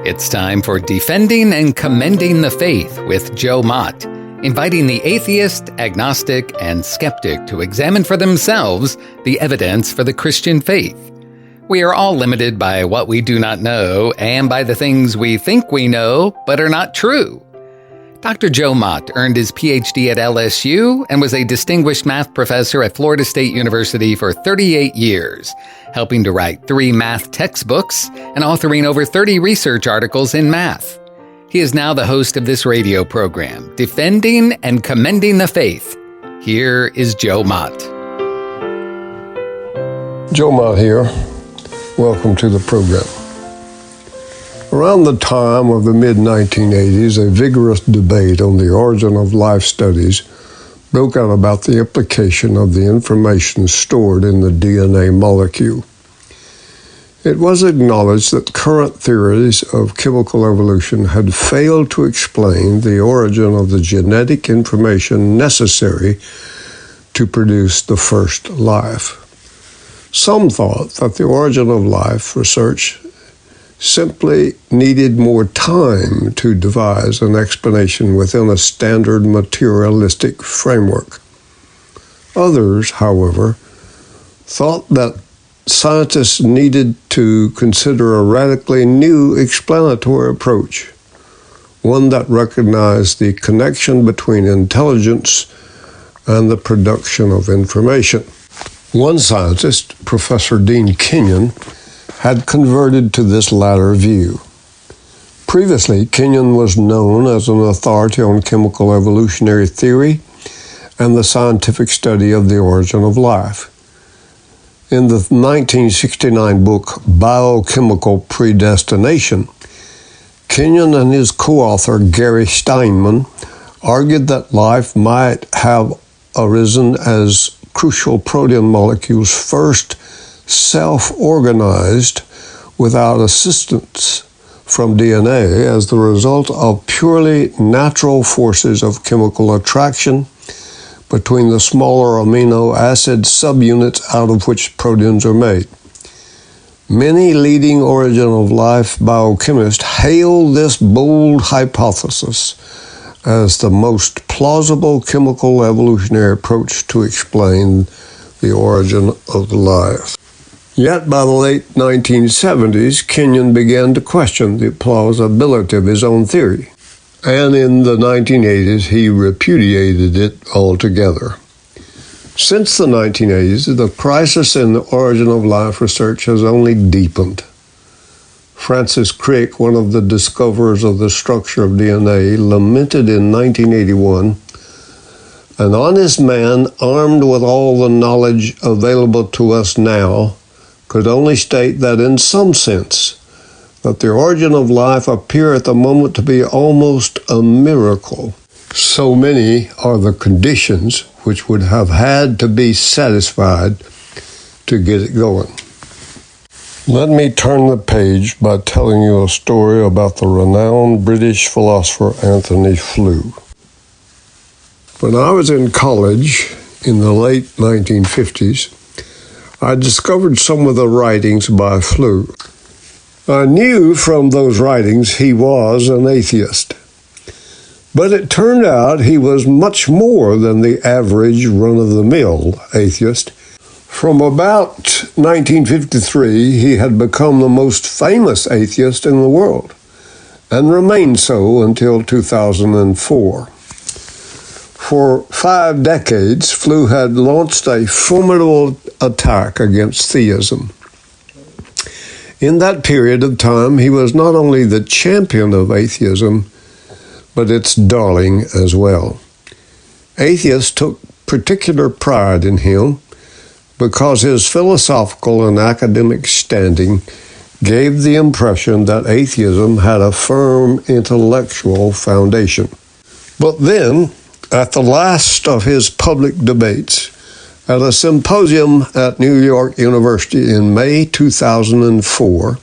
It's time for Defending and Commending the Faith with Joe Mott, inviting the atheist, agnostic, and skeptic to examine for themselves the evidence for the Christian faith. We are all limited by what we do not know and by the things we think we know but are not true. Dr. Joe Mott earned his PhD at LSU and was a distinguished math professor at Florida State University for 38 years, helping to write 3 math textbooks and authoring over 30 research articles in math. He is now the host of this radio program, Defending and Commending the Faith. Here is Joe Mott. Joe Mott here. Welcome to the program. Around the time of the mid-1980s, a vigorous debate on the origin of life studies broke out about the implication of the information stored in the DNA molecule. It was acknowledged that current theories of chemical evolution had failed to explain the origin of the genetic information necessary to produce the first life. Some thought that the origin of life research simply needed more time to devise an explanation within a standard materialistic framework. Others, however, thought that scientists needed to consider a radically new explanatory approach, one that recognized the connection between intelligence and the production of information. One scientist, Professor Dean Kenyon, had converted to this latter view. Previously, Kenyon was known as an authority on chemical evolutionary theory and the scientific study of the origin of life. In the 1969 book, Biochemicicsl Predestination, Kenyon and his co-author, Gary Streinman, argued that life might have arisen as crucial protein molecules first self-organized without assistance from DNA as the result of purely natural forces of chemical attraction between the smaller amino acid subunits out of which proteins are made. Many leading origin of life biochemists hail this bold hypothesis as the most plausible chemical evolutionary approach to explain the origin of life. Yet by the late 1970s, Kenyon began to question the plausibility of his own theory, and in the 1980s he repudiated it altogether. Since the 1980s, the crisis in the origin of life research has only deepened. Francis Crick, one of the discoverers of the structure of DNA, lamented in 1981, "An honest man armed with all the knowledge available to us now could only state that in some sense that the origin of life appear at the moment to be almost a miracle. So many are the conditions which would have had to be satisfied to get it going." Let me turn the page by telling you a story about the renowned British philosopher Anthony Flew. When I was in college in the late 1950s, I discovered some of the writings by Flew. I knew from those writings he was an atheist, but it turned out he was much more than the average run-of-the-mill atheist. From about 1953, he had become the most famous atheist in the world, and remained so until 2004. For 5 decades, Flew had launched a formidable attack against theism. In that period of time, he was not only the champion of atheism, but its darling as well. Atheists took particular pride in him because his philosophical and academic standing gave the impression that atheism had a firm intellectual foundation. But then, at the last of his public debates, at a symposium at New York University in May 2004,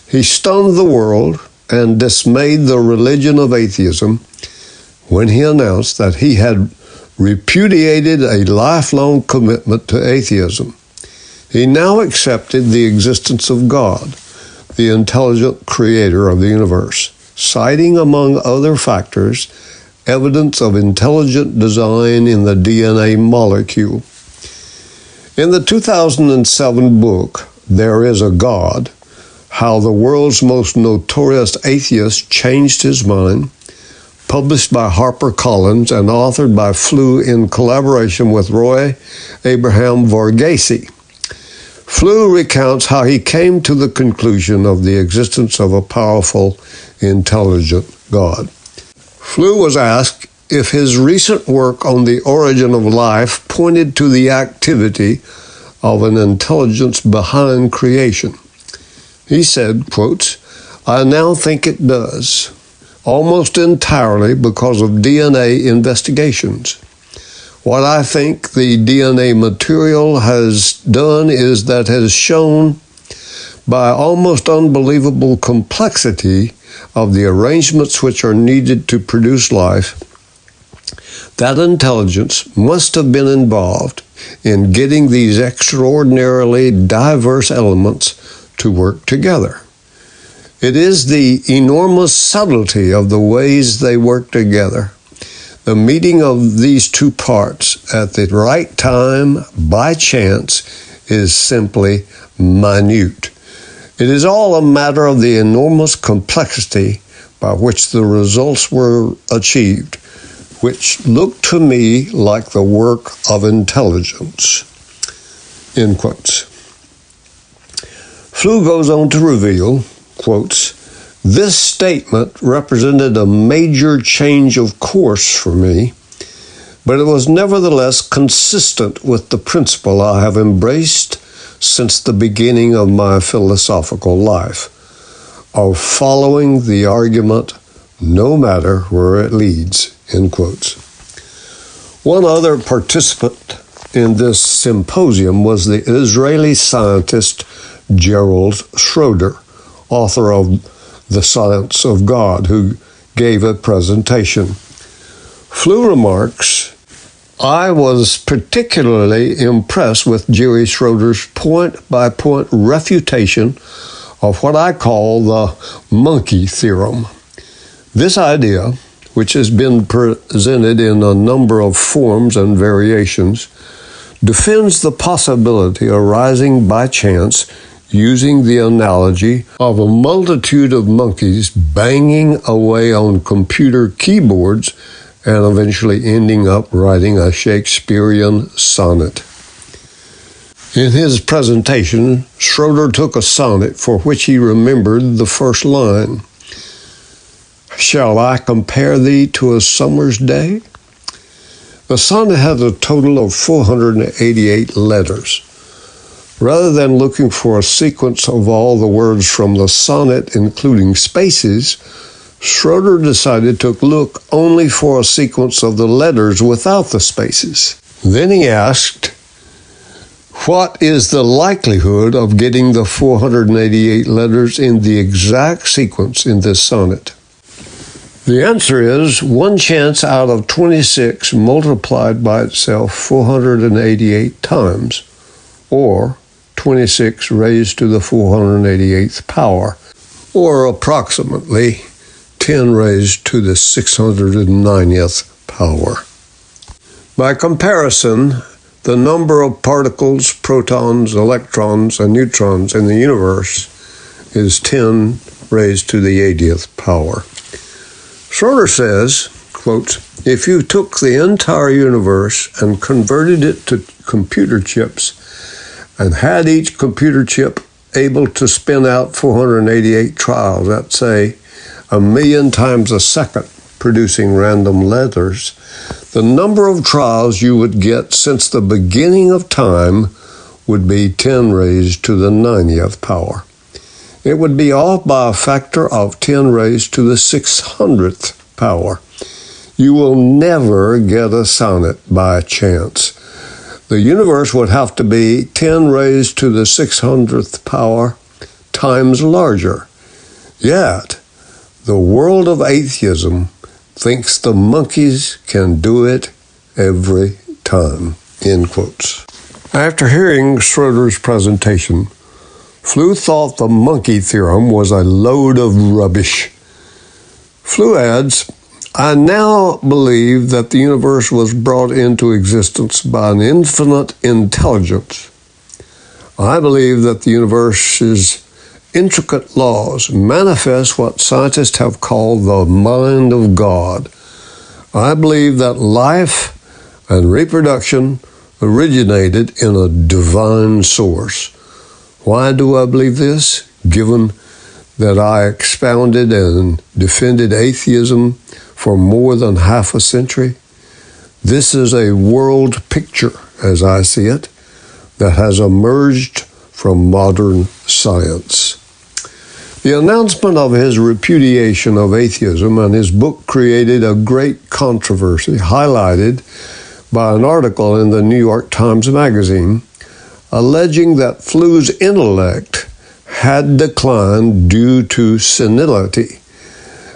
he stunned the world and dismayed the religion of atheism when he announced that he had repudiated a lifelong commitment to atheism. He now accepted the existence of God, the intelligent creator of the universe, citing, among other factors, evidence of intelligent design in the DNA molecule. In the 2007 book, There Is a God, How the World's Most Notorious Atheist Changed His Mind, published by HarperCollins and authored by Flew in collaboration with Roy Abraham Varghese. Flew recounts how he came to the conclusion of the existence of a powerful, intelligent God. Flew was asked if his recent work on the origin of life pointed to the activity of an intelligence behind creation. He said, quotes, "I now think it does, almost entirely because of DNA investigations. What I think the DNA material has done is that has shown, by almost unbelievable complexity of the arrangements which are needed to produce life, that intelligence must have been involved in getting these extraordinarily diverse elements to work together. It is the enormous subtlety of the ways they work together, the meeting of these two parts at the right time by chance is simply minute. It is all a matter of the enormous complexity by which the results were achieved, which look to me like the work of intelligence." End quotes. Flew goes on to reveal, quotes, "This statement represented a major change of course for me, but it was nevertheless consistent with the principle I have embraced since the beginning of my philosophical life, of following the argument no matter where it leads." End quotes. One other participant in this symposium was the Israeli scientist Gerald Schroeder, author of The Science of God, who gave a presentation. Flew remarks, "I was particularly impressed with Jerry Schroeder's point-by-point refutation of what I call the monkey theorem. This idea, which has been presented in a number of forms and variations, defends the possibility arising by chance using the analogy of a multitude of monkeys banging away on computer keyboards and eventually ending up writing a Shakespearean sonnet." In his presentation, Schroeder took a sonnet for which he remembered the first line, "Shall I compare thee to a summer's day?" The sonnet had a total of 488 letters. Rather than looking for a sequence of all the words from the sonnet, including spaces, Schroeder decided to look only for a sequence of the letters without the spaces. Then he asked, what is the likelihood of getting the 488 letters in the exact sequence in this sonnet? The answer is 1 chance out of 26 multiplied by itself 488 times, or 26 raised to the 488th power, or approximately 10 raised to the 690th power. By comparison, the number of particles, protons, electrons, and neutrons in the universe is 10 raised to the 80th power. Schroeder says, quote, "If you took the entire universe and converted it to computer chips and had each computer chip able to spin out 488 trials at, say, 1,000,000 times a second, producing random letters, the number of trials you would get since the beginning of time would be 10 raised to the 90th power. It would be off by a factor of 10 raised to the 600th power. You will never get a sonnet by chance. The universe would have to be 10 raised to the 600th power times larger. Yet, the world of atheism thinks the monkeys can do it every time." End quotes. After hearing Schroeder's presentation, Flew thought the monkey theorem was a load of rubbish. Flew adds, I now believe that the universe was brought into existence by an infinite intelligence. I believe that the universe's intricate laws manifest what scientists have called the mind of God. I believe that life and reproduction originated in a divine source. Why do I believe this? Given that I expounded and defended atheism for more than half a century, this is a world picture, as I see it, that has emerged from modern science. The announcement of his repudiation of atheism and his book created a great controversy, highlighted by an article in the New York Times Magazine alleging that Flew's intellect had declined due to senility,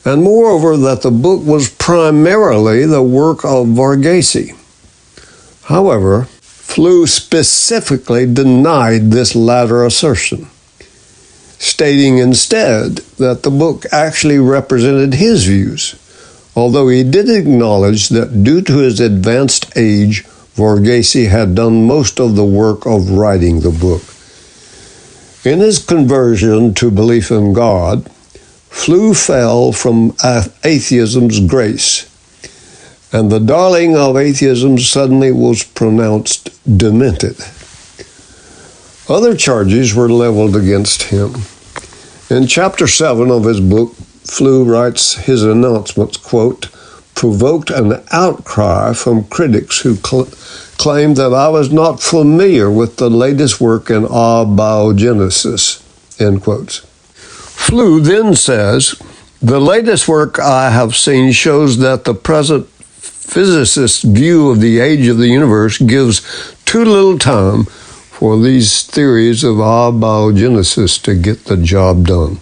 and moreover that the book was primarily the work of Varghese. However, Flew specifically denied this latter assertion, stating instead that the book actually represented his views, although he did acknowledge that due to his advanced age, Varghese had done most of the work of writing the book. In his conversion to belief in God, Flew fell from atheism's grace, and the darling of atheism suddenly was pronounced demented. Other charges were leveled against him. In Chapter 7 of his book, Flew writes his announcements, quote, provoked an outcry from critics who claimed that I was not familiar with the latest work in abiogenesis, end quotes. Flew then says, the latest work I have seen shows that the present physicist's view of the age of the universe gives too little time for these theories of abiogenesis to get the job done.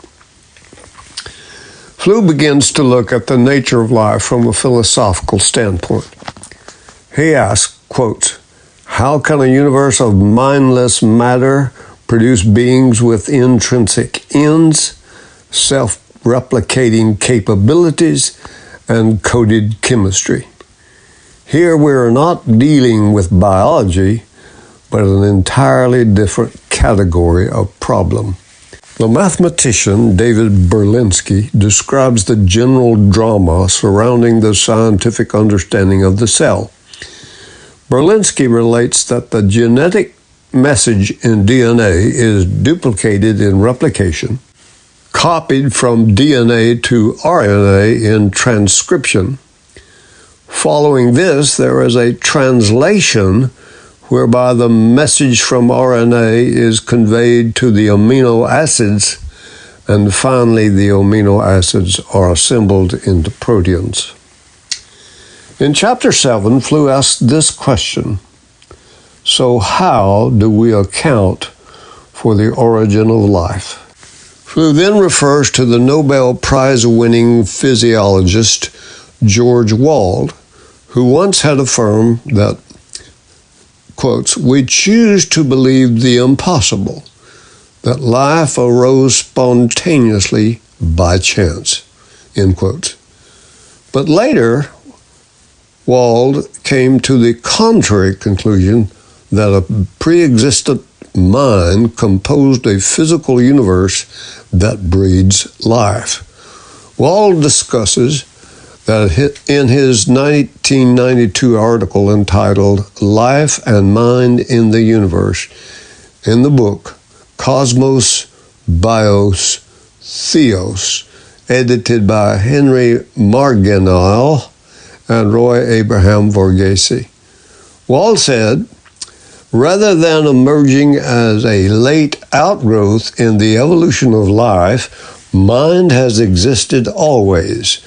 Flew begins to look at the nature of life from a philosophical standpoint. He asks, quote, how can a universe of mindless matter produce beings with intrinsic ends, self-replicating capabilities, and coded chemistry? Here we are not dealing with biology, but an entirely different category of problem. The mathematician David Berlinski describes the general drama surrounding the scientific understanding of the cell. Berlinski relates that the genetic message in DNA is duplicated in replication, copied from DNA to RNA in transcription. Following this, there is a translation whereby the message from RNA is conveyed to the amino acids, and finally the amino acids are assembled into proteins. In Chapter 7, Flew asks this question, so how do we account for the origin of life? Flew then refers to the Nobel Prize-winning physiologist George Wald, who once had affirmed that, quotes, we choose to believe the impossible, that life arose spontaneously by chance, end quotes. But later, Wald came to the contrary conclusion that a pre-existent mind composed a physical universe that breeds life. Wald discusses that in his 1992 article entitled Life and Mind in the Universe, in the book Cosmos, Bios, Theos, edited by Henry Margenau and Roy Abraham Varghese. Wald said, rather than emerging as a late outgrowth in the evolution of life, mind has existed always,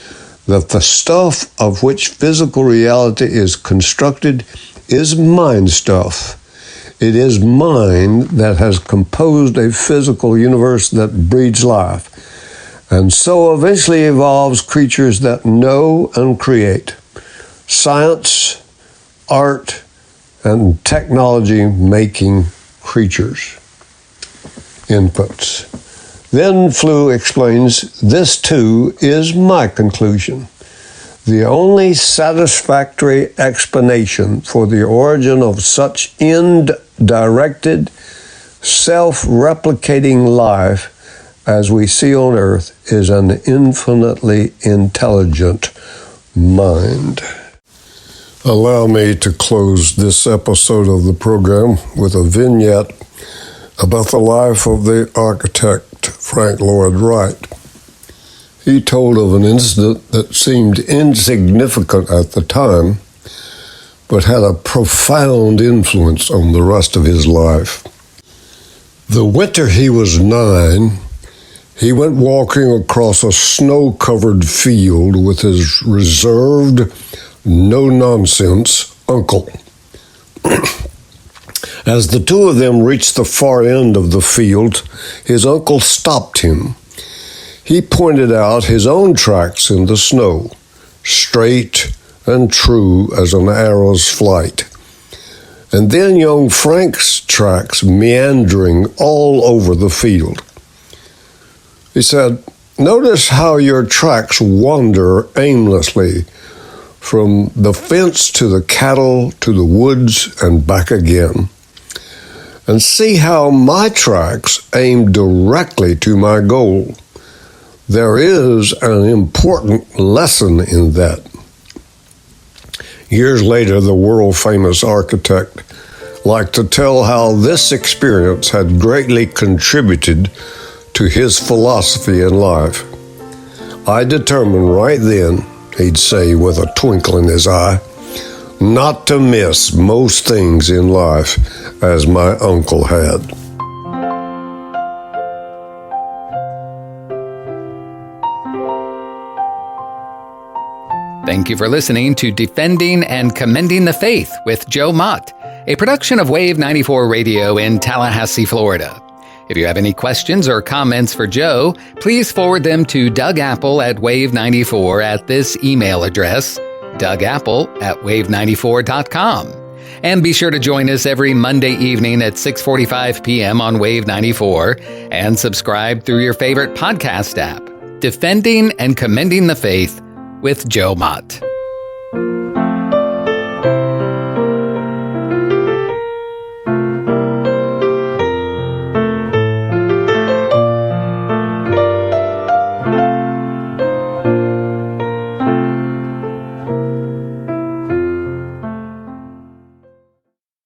that the stuff of which physical reality is constructed is mind stuff. It is mind that has composed a physical universe that breeds life, and so eventually evolves creatures that know and create. Science, art, and technology making creatures. inputs. Then Flew explains, this too is my conclusion. The only satisfactory explanation for the origin of such end-directed, self-replicating life as we see on Earth is an infinitely intelligent mind. Allow me to close this episode of the program with a vignette about the life of the architect Frank Lloyd Wright. He told of an incident that seemed insignificant at the time, but had a profound influence on the rest of his life. The winter he was 9, he went walking across a snow-covered field with his reserved, no-nonsense uncle. As the two of them reached the far end of the field, his uncle stopped him. He pointed out his own tracks in the snow, straight and true as an arrow's flight, and then young Frank's tracks meandering all over the field. He said, "Notice how your tracks wander aimlessly from the fence to the cattle to the woods and back again. And see how my tracks aim directly to my goal. There is an important lesson in that." Years later, the world-famous architect liked to tell how this experience had greatly contributed to his philosophy in life. "I determined right then," he'd say with a twinkle in his eye, "not to miss most things in life as my uncle had." Thank you for listening to Defending and Commending the Faith with Joe Mott, a production of Wave 94 Radio in Tallahassee, Florida. If you have any questions or comments for Joe, please forward them to Doug Apple at Wave94 at this email address, dougapple@wave94.com. And be sure to join us every Monday evening at 6:45 p.m. on Wave 94 and subscribe through your favorite podcast app. Defending and Commending the Faith with Joe Mott.